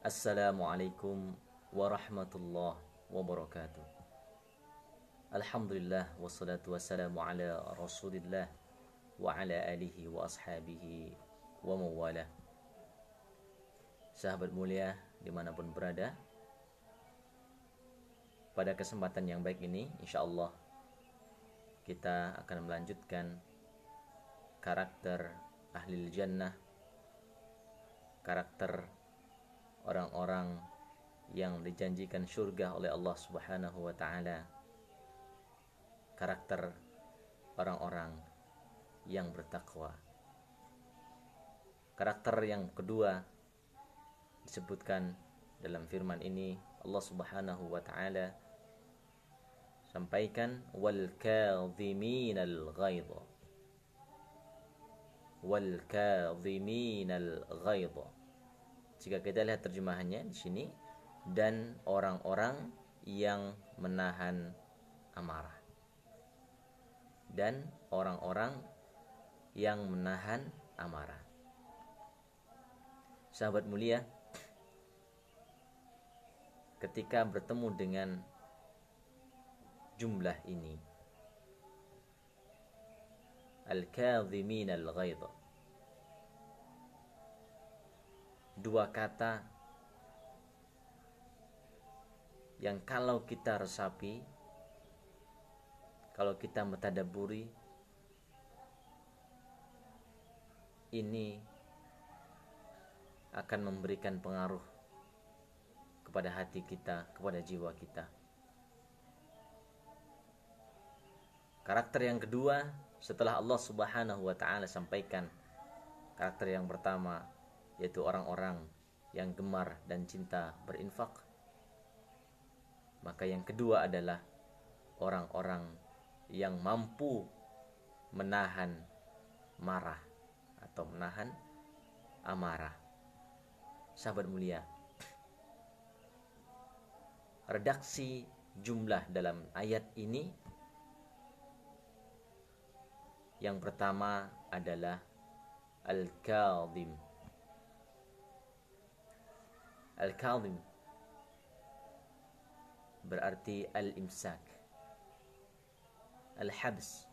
Assalamualaikum warahmatullahi wabarakatuh. Alhamdulillah wassalatu wassalamu ala rasulillah wa ala alihi wa ashabihi wa mawala. Sahabat mulia dimanapun berada, pada kesempatan yang baik ini insyaallah kita akan melanjutkan karakter ahlil jannah, karakter orang-orang yang dijanjikan surga oleh Allah Subhanahu wa taala, karakter orang-orang yang bertakwa. Karakter yang kedua disebutkan dalam firman ini, Allah Subhanahu wa taala sampaikan wal kadhiminal ghaidh. Wal kadhiminal ghaidh. Jika kita lihat terjemahannya di sini, dan orang-orang yang menahan amarah. Dan orang-orang yang menahan amarah. Sahabat mulia, ketika bertemu dengan jumlah ini, al-kadhimin al-ghaidh, dua kata yang kalau kita resapi, kalau kita mentadabburi, ini akan memberikan pengaruh kepada hati kita, kepada jiwa kita. Karakter yang kedua setelah Allah Subhanahu wa taala sampaikan karakter yang pertama, yaitu orang-orang yang gemar dan cinta berinfak, maka yang kedua adalah orang-orang yang mampu menahan marah atau menahan amarah. Sahabat mulia, redaksi jumlah dalam ayat ini yang pertama adalah al-kadhim. Al-kadhim berarti al-imsak, al-habs,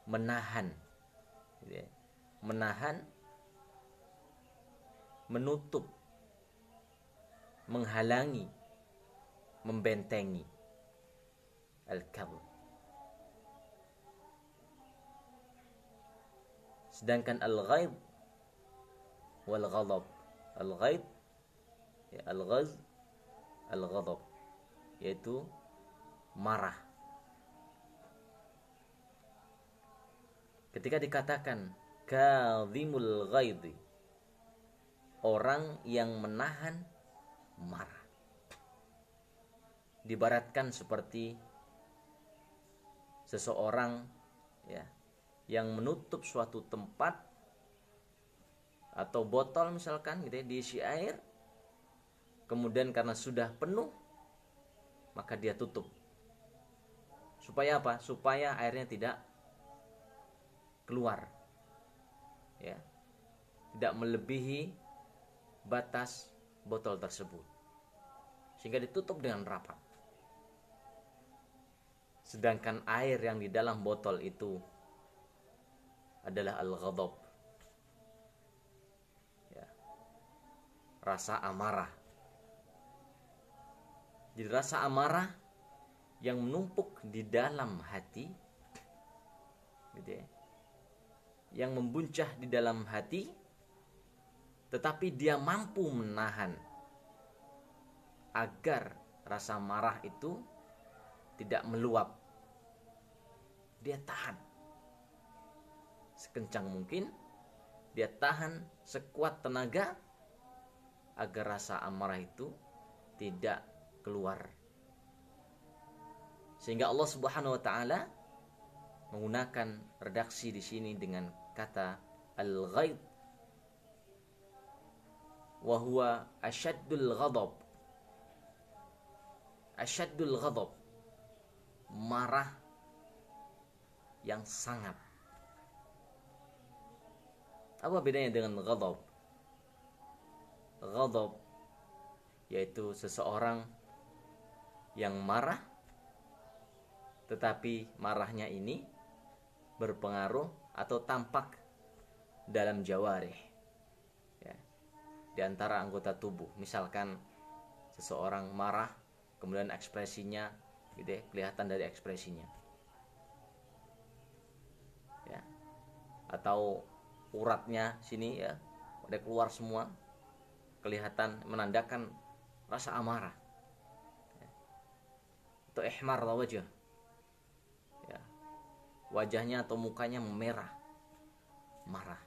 menahan, menahan, menutup, menghalangi, membentengi. Al-kadhim. Sedangkan al-ghaidh wal ghadab, al-ghaidh ya, al-ghaz, al-ghadab, yaitu marah. Ketika dikatakan kadhimul ghaidhi, orang yang menahan marah, dibaratkan seperti seseorang ya yang menutup suatu tempat atau botol misalkan gitu ya, diisi air, kemudian karena sudah penuh maka dia tutup. Supaya apa? Supaya airnya tidak keluar, ya, tidak melebihi batas botol tersebut, sehingga ditutup dengan rapat. Sedangkan air yang di dalam botol itu adalah al-ghadab, ya, rasa amarah. Jadi rasa amarah yang menumpuk di dalam hati, gitu ya, yang membuncah di dalam hati, tetapi dia mampu menahan agar rasa marah itu tidak meluap. Dia tahan sekencang mungkin, dia tahan sekuat tenaga agar rasa amarah itu tidak keluar. Sehingga Allah Subhanahu wa taala menggunakan redaksi di sini dengan kata al-ghaidh, wa huwa asyaddul ghadab. Asyaddul ghadab, marah yang sangat. Apa bedanya dengan ghadab? ghadab, yaitu seseorang yang marah, tetapi marahnya ini berpengaruh atau tampak dalam jawarih, ya, di antara anggota tubuh. Misalkan seseorang marah, kemudian ekspresinya gitu ya, kelihatan dari ekspresinya, ya, atau uratnya sini ya udah keluar semua, kelihatan menandakan rasa amarah, ya. Atau ihmar wajah, ya, wajahnya atau mukanya memerah, marah.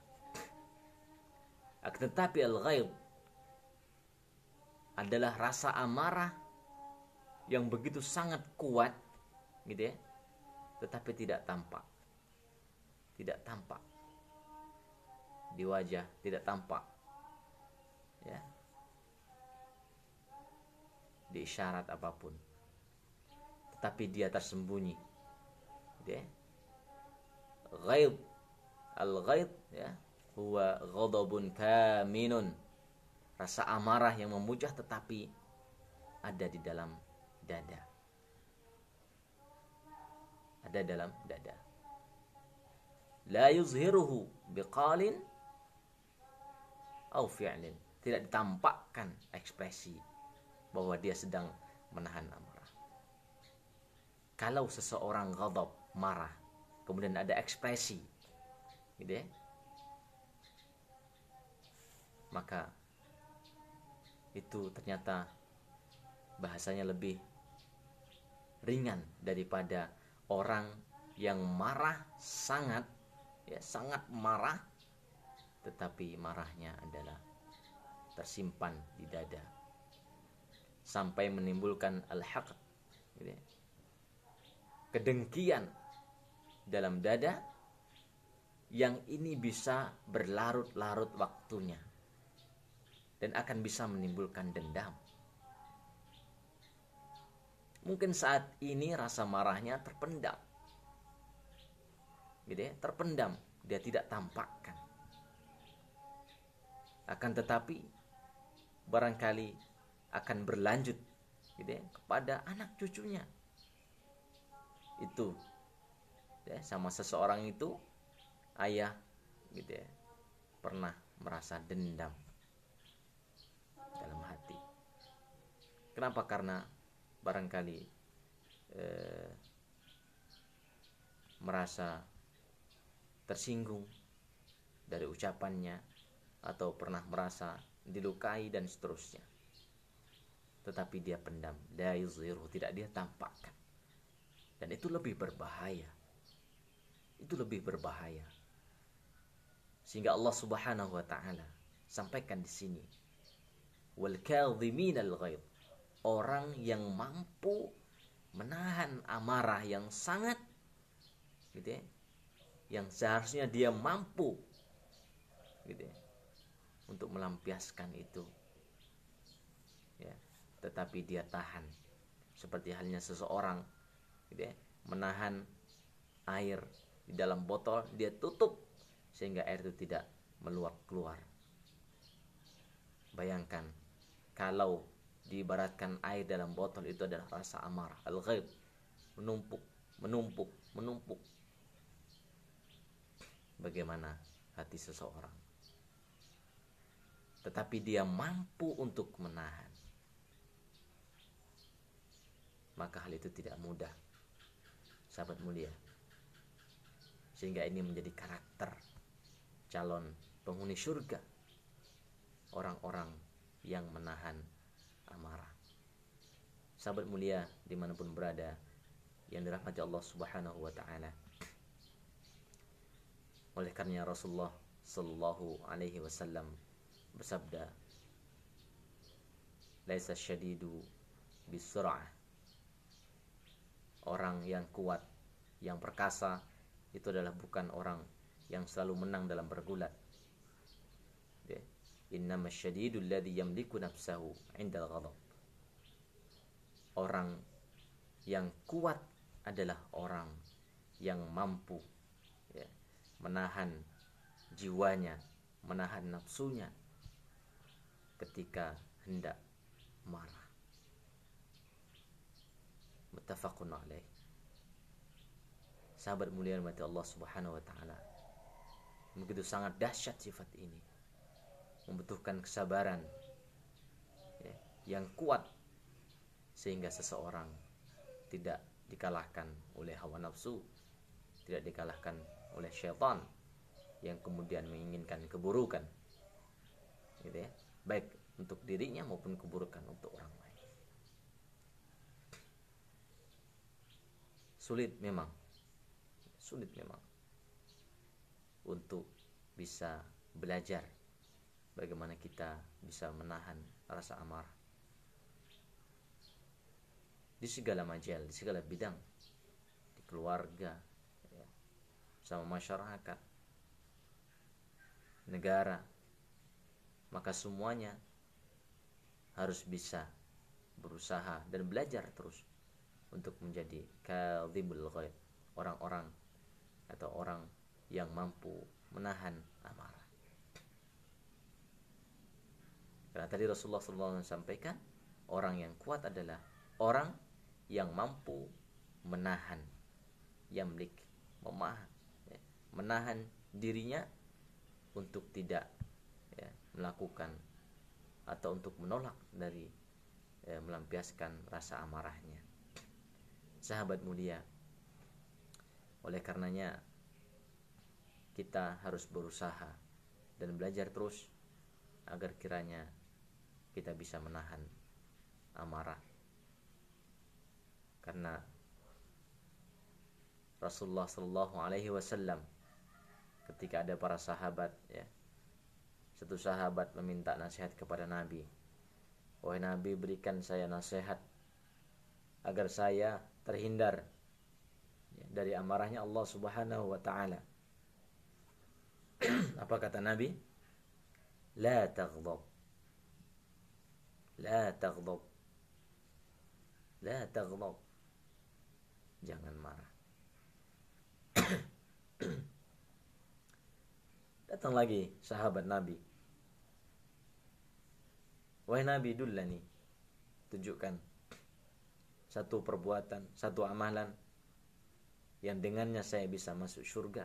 Tetapi al-ghaid adalah rasa amarah yang begitu sangat kuat gitu ya, tetapi tidak tampak di wajah, tidak tampak ya di isyarat apapun, tetapi dia tersembunyi gitu ya. Ghaid, al-ghaid ya, huwa ghadabun kaminun, rasa amarah yang memujah tetapi ada di dalam dada, ada dalam dada. La yuzhiruhu biqalin au fi'lin, tidak ditampakkan ekspresi bahwa dia sedang menahan amarah. Kalau seseorang ghadab, marah, kemudian ada ekspresi gitu ya, maka itu ternyata bahasanya lebih ringan daripada orang yang marah sangat, ya, sangat marah, tetapi marahnya adalah tersimpan di dada sampai menimbulkan al-haqd, gitu ya, kedengkian dalam dada yang ini bisa berlarut-larut waktunya dan akan bisa menimbulkan dendam. Mungkin saat ini rasa marahnya terpendam, gitu ya, terpendam, dia tidak tampakkan. Akan tetapi barangkali akan berlanjut gitu ya, kepada anak cucunya. Itu ya, sama seseorang itu ayah gitu ya, pernah merasa dendam dalam hati. Kenapa? Karena barangkali merasa tersinggung dari ucapannya, atau pernah merasa dilukai dan seterusnya, tetapi dia pendam, la yuzhiru, tidak dia tampakkan. Dan itu lebih berbahaya, sehingga Allah Subhanahu wa taala sampaikan di sini, wal kadhiminal ghaidh, orang yang mampu menahan amarah yang sangat gitu ya, yang seharusnya dia mampu gitu ya untuk melampiaskan itu ya, tetapi dia tahan. Seperti halnya seseorang gitu ya, menahan air di dalam botol, dia tutup sehingga air itu tidak meluap keluar. Bayangkan kalau diibaratkan air dalam botol itu adalah rasa amarah, al-ghaid, menumpuk. Bagaimana hati seseorang? Tetapi dia mampu untuk menahan, maka hal itu tidak mudah, sahabat mulia. Sehingga ini menjadi karakter calon penghuni surga, orang-orang yang menahan amarah. Sahabat mulia dimanapun berada yang dirahmati Allah Subhanahu wa ta'ala, oleh karena Rasulullah Sallallahu Alaihi Wasallam bersabda, laisa syadidu bisur'ah, orang yang kuat, yang perkasa itu adalah bukan orang yang selalu menang dalam bergulat. Innama syadidu alladhi yamliku nafsahu indal ghadab, orang yang kuat adalah orang yang mampu ya, menahan jiwanya, menahan nafsunya ketika hendak marah. Muttafaqun alaih. Sahabat mulia mati Allah Subhanahu wa taala, begitu sangat dahsyat sifat ini, membutuhkan kesabaran ya, yang kuat, sehingga seseorang tidak dikalahkan oleh hawa nafsu, tidak dikalahkan oleh syaitan yang kemudian menginginkan keburukan, gitu ya, baik untuk dirinya maupun keburukan untuk orang lain. Sulit memang untuk bisa belajar bagaimana kita bisa menahan rasa amarah di segala majal, di segala bidang, di keluarga, ya, sama masyarakat, negara. Maka semuanya harus bisa berusaha dan belajar terus untuk menjadi kadhibul ghaib, orang-orang atau orang yang mampu menahan amarah. Karena tadi Rasulullah SAW sampaikan, orang yang kuat adalah orang yang mampu menahan, yamlik, menahan dirinya untuk tidak ya, melakukan atau untuk menolak dari melampiaskan rasa amarahnya. Sahabat mulia, oleh karenanya kita harus berusaha dan belajar terus agar kiranya kita bisa menahan amarah. Karena Rasulullah Shallallahu Alaihi Wasallam ketika ada para sahabat, ya, satu sahabat meminta nasihat kepada Nabi, wahai Nabi, berikan saya nasihat agar saya terhindar dari amarahnya Allah Subhanahu wa taala. Apa kata Nabi? La taghdab. La taghdab. La taghdab. Jangan marah. Datang lagi sahabat Nabi. Wahai Nabi, dullani, tunjukkan satu perbuatan, satu amalan yang dengannya saya bisa masuk surga.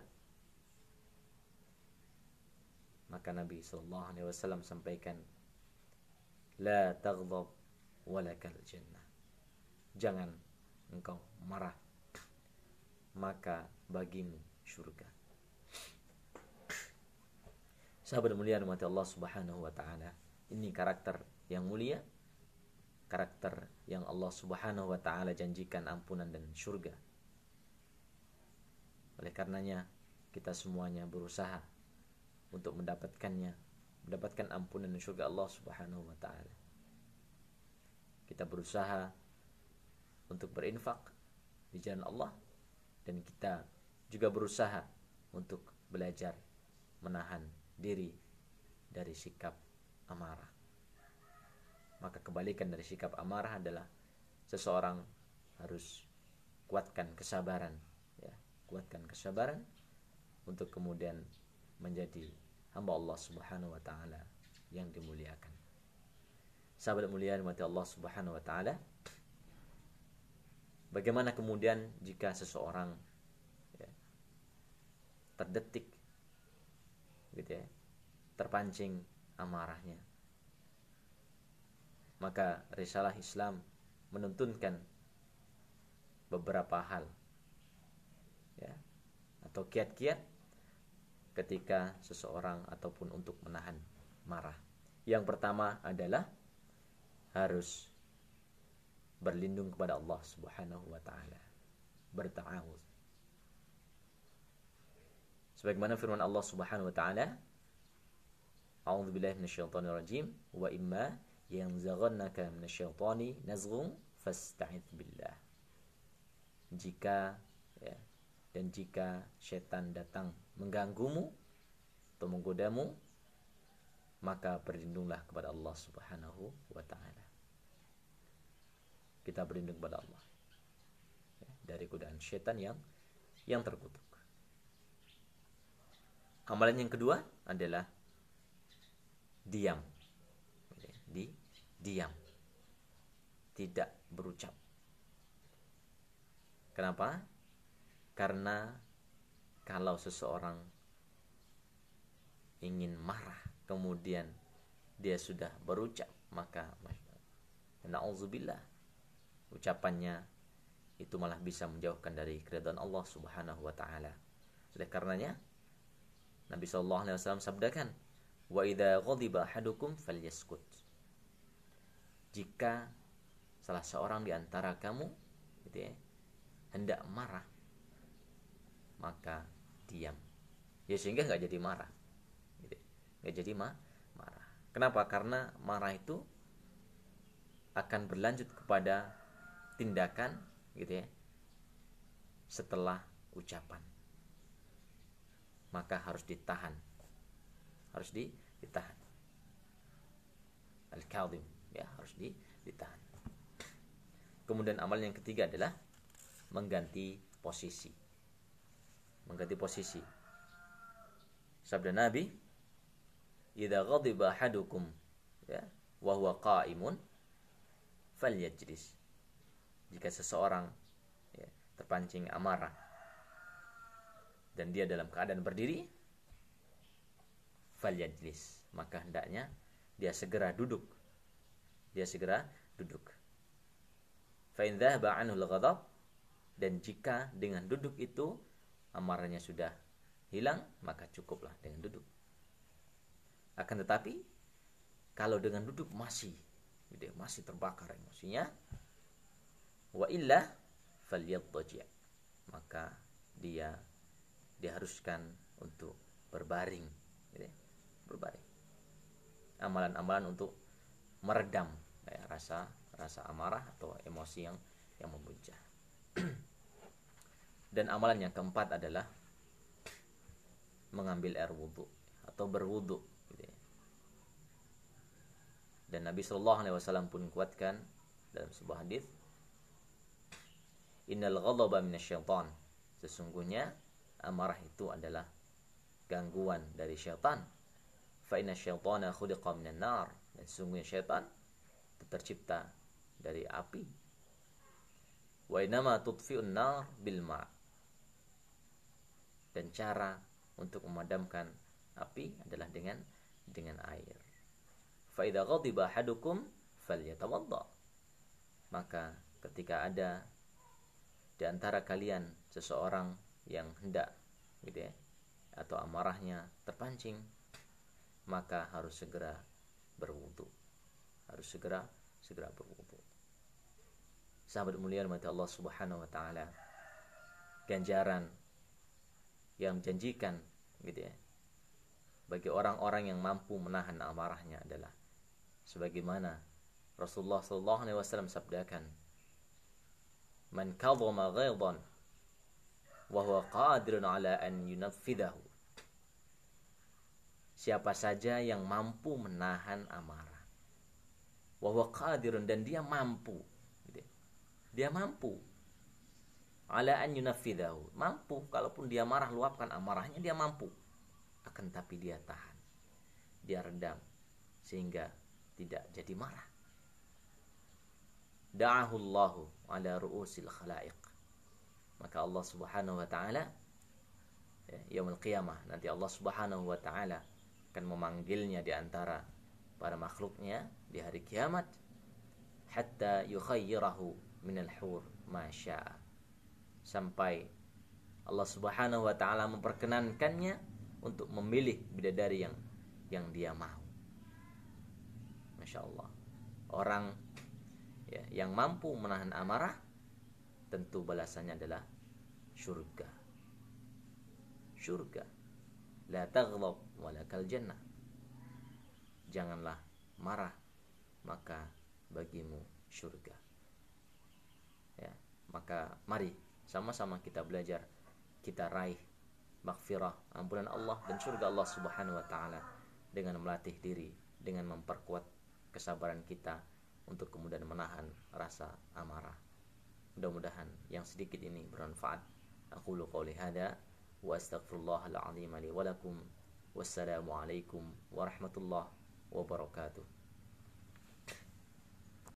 Maka Nabi SAW sampaikan, la taghdab walakal jannah. Jangan engkau marah, maka bagimu surga. Sahabat mulia rahmati Allah Subhanahu wa taala, ini karakter yang mulia, karakter yang Allah Subhanahu wa taala janjikan ampunan dan surga. Oleh karenanya kita semuanya berusaha untuk mendapatkannya, mendapatkan ampunan dan surga Allah Subhanahu wa taala. Kita berusaha untuk berinfak di jalan Allah, dan kita juga berusaha untuk belajar menahan diri dari sikap amarah. Maka kebalikan dari sikap amarah adalah seseorang harus kuatkan kesabaran, ya, kuatkan kesabaran untuk kemudian menjadi hamba Allah Subhanahu wa taala yang dimuliakan. Sahabat mulia mati Allah Subhanahu wa taala, bagaimana kemudian jika seseorang, ya, terdetik gitu ya, terpancing amarahnya? Maka risalah Islam menuntunkan beberapa hal, ya, atau kiat-kiat ketika seseorang ataupun untuk menahan marah. Yang pertama adalah harus berlindung kepada Allah Subhanahu wa taala, berta'awudz. Sebagaimana firman Allah Subhanahu wa taala, a'udzubillahi minasyaitonir rajim, wa imma yanzaghannaka minasyaitani nazghun fasta'idz billah. Jika, ya, dan jika setan datang mengganggumu atau menggodamu, maka berlindunglah kepada Allah Subhanahu wa taala. Kita berlindung kepada Allah, ya, dari godaan setan yang terkutuk. Amalan yang kedua adalah diam, ya, diam, tidak berucap. Kenapa? Karena kalau seseorang ingin marah kemudian dia sudah berucap, maka na'udzubillah, ucapannya itu malah bisa menjauhkan dari keridhaan Allah Subhanahu wa taala. Oleh karenanya Nabi sallallahu alaihi wasallam sabdakan, "Wa idza ghadiba ahadukum falyaskut." Jika salah seorang di antara kamu gitu ya, hendak marah, maka diam. Ya sehingga enggak jadi marah. Gitu. Enggak jadi marah. Kenapa? Karena marah itu akan berlanjut kepada tindakan gitu ya setelah ucapan. Maka harus ditahan. Harus ditahan. Al-kadhim ya, harus ditahan. Kemudian amal yang ketiga adalah mengganti posisi. Mengganti posisi. Sabda Nabi, "Idza ghadiba ahadukum ya wa huwa qa'imun falyajlis." Jika seseorang ya, terpancing amarah dan dia dalam keadaan berdiri, falyajlis, maka hendaknya dia segera duduk. Dia segera duduk. Fa in dhahaba anhu al-ghadab, dan jika dengan duduk itu amarahnya sudah hilang, maka cukuplah dengan duduk. Akan tetapi kalau dengan duduk masih terbakar emosinya, wa illa falyattaji', maka dia diharuskan untuk berbaring, gitu ya, berbaring. Amalan-amalan untuk meredam ya, rasa amarah atau emosi yang memuncak. Dan amalan yang keempat adalah mengambil air wudhu atau berwudhu, gitu ya. Dan Nabi Shallallahu Alaihi Wasallam pun kuatkan dalam sebuah hadis, "Innal ghadaba minasyaitan." Sesungguhnya amarah itu adalah gangguan dari syaitan. Fa inna syaitana khuliqa minan nar. Dan sesungguhnya syaitan itu tercipta dari api. Wa innama tudfi'un nar bil ma'. Dan cara untuk memadamkan api adalah dengan air. Fa idza ghadiba ahadukum falyatawadda. Maka ketika ada di antara kalian seseorang yang hendak gitu ya, atau amarahnya terpancing, maka harus segera berwudu. Harus segera berwudu. Sahabat mulia mati Allah Subhanahu wa taala, ganjaran yang menjanjikan gitu ya bagi orang-orang yang mampu menahan amarahnya adalah sebagaimana Rasulullah sallallahu alaihi wasallam sabdakan, "Man kadhama ghaidan wa huwa qadirun ala an yunaffidahu." Siapa saja yang mampu menahan amarah, wa huwa qadirun, dan dia mampu gitu. Dia mampu ala an yunaffidahu, mampu kalaupun dia marah luapkan amarahnya, dia mampu. Akan tapi dia tahan, dia redam sehingga tidak jadi marah. Da'ahu Allahu ala ru'usil khalaiq. Maka Allah Subhanahu wa taala yaumul qiyamah nanti Allah Subhanahu wa taala akan memanggilnya di antara para makhluknya di hari kiamat, hatta yukhayyirahu minal hur ma syaa, sampai Allah Subhanahu wa taala memperkenankannya untuk memilih bidadari yang dia mau. Masya Allah. Orang ya, yang mampu menahan amarah, tentu balasannya adalah surga. Surga. La taghlab walakal jannah. Janganlah marah, maka bagimu surga. Ya, maka mari sama-sama kita belajar, kita raih maghfirah, ampunan Allah dan surga Allah Subhanahu wa taala dengan melatih diri, dengan memperkuat kesabaran kita untuk kemudian menahan rasa amarah. Mudah-mudahan yang sedikit ini bermanfaat. Aqulu qouli hada wa astaghfirullahal azim li wa lakum. Wassalamu alaikum warahmatullahi wabarakatuh.